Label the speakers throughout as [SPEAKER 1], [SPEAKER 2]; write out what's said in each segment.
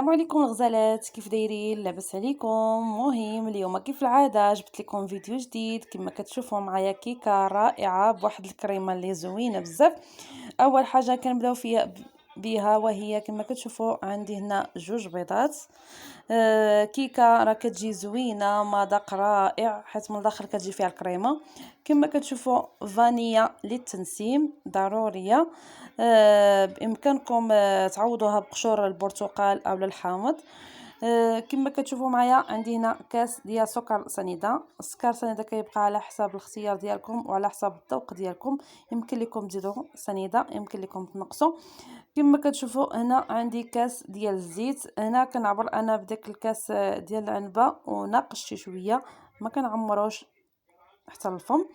[SPEAKER 1] السلام عليكم الغزالات، كيف دايرين؟ لاباس عليكم؟ مهم اليوم كيف العاده جبت لكم فيديو جديد. كما كتشوفوا معايا كيكه رائعه بواحد الكريمه اللي زوينه بزاف. اول حاجه كنبداو فيها بها وهي كما كتشوفوا عندي هنا جوج بيضات. كيكه راه كتجي زوينه، مذاق رائع حيت من الداخل كتجي فيها الكريمه. كما كتشوفوا فانيا للتنسيم ضروريه. بامكانكم تعوضوها بقشور البرتقال او الحامض. كما كتشوفوا معايا عندي هنا كاس ديال سكر سنيده. السكر سنيده كيبقى على حساب الاختيار ديالكم وعلى حساب الذوق ديالكم، يمكن لكم تزيدوا سنيده، يمكن لكم تنقصوا. كما كتشوفوا هنا عندي كاس ديال الزيت. هنا كنعبر انا بداك الكاس ديال العنبه وناقش شي شويه، ما كنعمروش حتى الفم.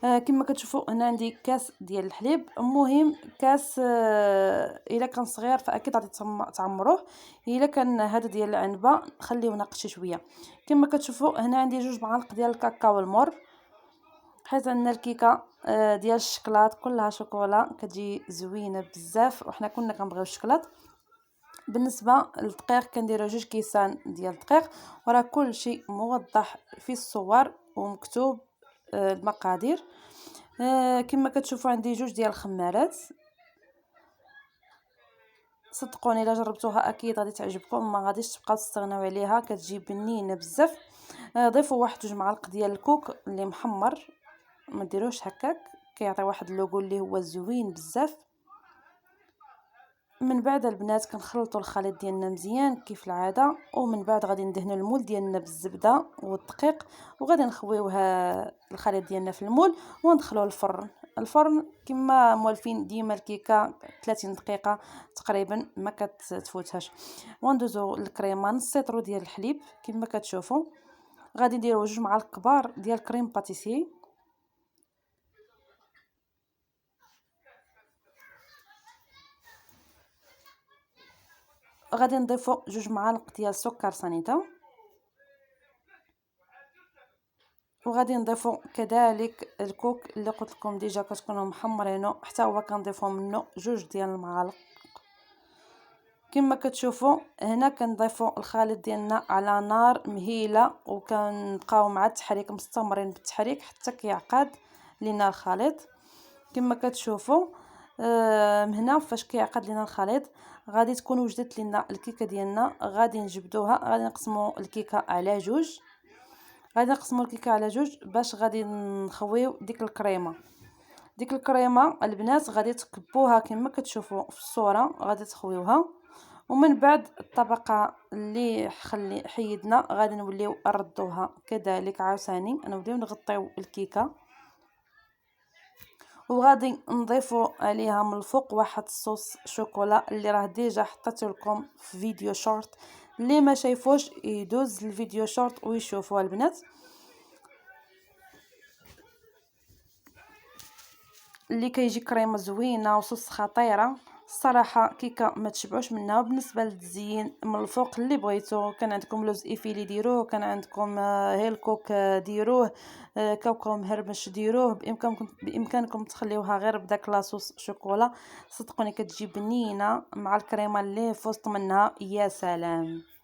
[SPEAKER 1] كما كتشوفوا هنا عندي كاس ديال الحليب. المهم كاس الا كان صغير فاكيد غادي تعمروه، الا كان هذا ديال العنبه خليوه ناقش شويه. كما كتشوفوا هنا عندي جوج معالق ديال الكاكاو المر، حيت عندنا الكيكه ديال الشكلاط كلها شوكولا كتجي زوينه بزاف وحنا كنا كنبغيو الشكلاط. بالنسبه للدقيق كنديروا جوج كيسان ديال الدقيق، وراه كل شيء موضح في الصور ومكتوب المقادير. كما كتشوفوا عندي جوج ديال الخمارات. صدقوني الا جربتوها اكيد غادي تعجبكم، ما غاديش تبقاو تستغناو عليها، كتجي بنينه بزاف. ضيفوا واحد جوج معالق ديال الكوك اللي محمر، ما ديروش هكاك، كيعطي واحد اللوغو اللي هو زوين بزاف. من بعد البنات كنخلطوا الخليط ديالنا مزيان كيف العاده، ومن بعد غادي ندهنوا المول ديالنا بالزبده والدقيق، وغادي نخويوه الخليط ديالنا في المول وندخلوه الفرن كما موالفين ديما الكيكه 30 دقيقه تقريبا ما كتفوتهاش. وندوزو الكريمه نص لتر ديال الحليب. كما كتشوفوا غادي نديروا جوج معالق كبار ديال كريم باتيسي. غادي نضيفوا جوج معالق ديال سكر سنيده، وغادي نضيفوا كذلك الكوك اللي قلت لكم ديجا كتكونوا محمرينه، حتى هو كنضيفوا منه جوج ديال المعالق. كما كتشوفوا هنا كنضيفوا الخليط ديالنا على نار مهيله، وكنبقاو مع التحريك مستمرين بالتحريك حتى كيعقد لينا الخليط. كما كتشوفوا هنا فاش كيعقد لينا الخليط غادي تكون وجدت لينا الكيكه ديالنا. غادي نجبدوها، غادي نقسموا الكيكه على جوج، باش غادي نخويو ديك الكريمه البنات غادي تكبوها كما كتشوفوا في الصوره، غادي تخويوها. ومن بعد الطبقه اللي حيدنا غادي نوليو نردوها كذلك عاوتاني، نوليو نغطيو الكيكه، وغادي نضيفوا عليها من الفوق واحد الصوص شوكولا اللي راه ديجا حطيته لكم في فيديو شورت. اللي ما شايفوش يدوز الفيديو شورت ويشوفوا البنات، اللي كيجي كريمه زوينه وصوص خطيره. الصراحه كيكه ما تشبعوش منها. وبالنسبه للتزيين من الفوق اللي بغيتو، كان عندكم لوز ايفيلي ديروه، كان عندكم هيلكوك ديروه، كاوكاو مهرمش ديروه، بامكانكم تخليوها غير بداك لاصوص شوكولا. صدقوني كتجي بنينه مع الكريمه اللي في وسط منها، يا سلام.